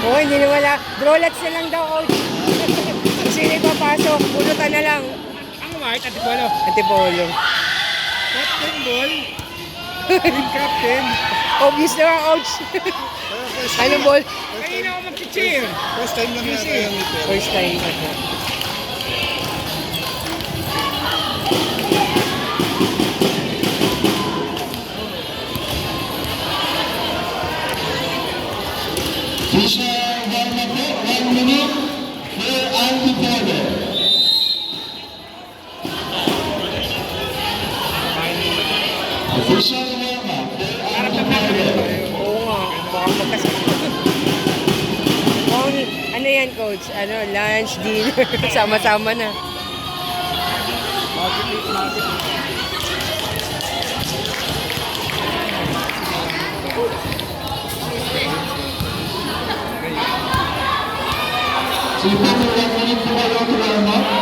Oo, hindi na wala. Drolats na lang daw, coach. Sino papasok? Pulutan na lang. Ang white, Antipolo. Antipolo. Captain ball. Team captain. Obvious naman, coach. Ano ball? Kanina ako mag-cheer. First time lang yata yan. First time. Official warm-up po, 1 minute for Antipolo. Official warm-up for Antipolo. Oo nga. Baka magkasama. Ano yan, coach? Ano, lunch, dinner. Sama-sama na. So, 1 minute po kayo to warm-up.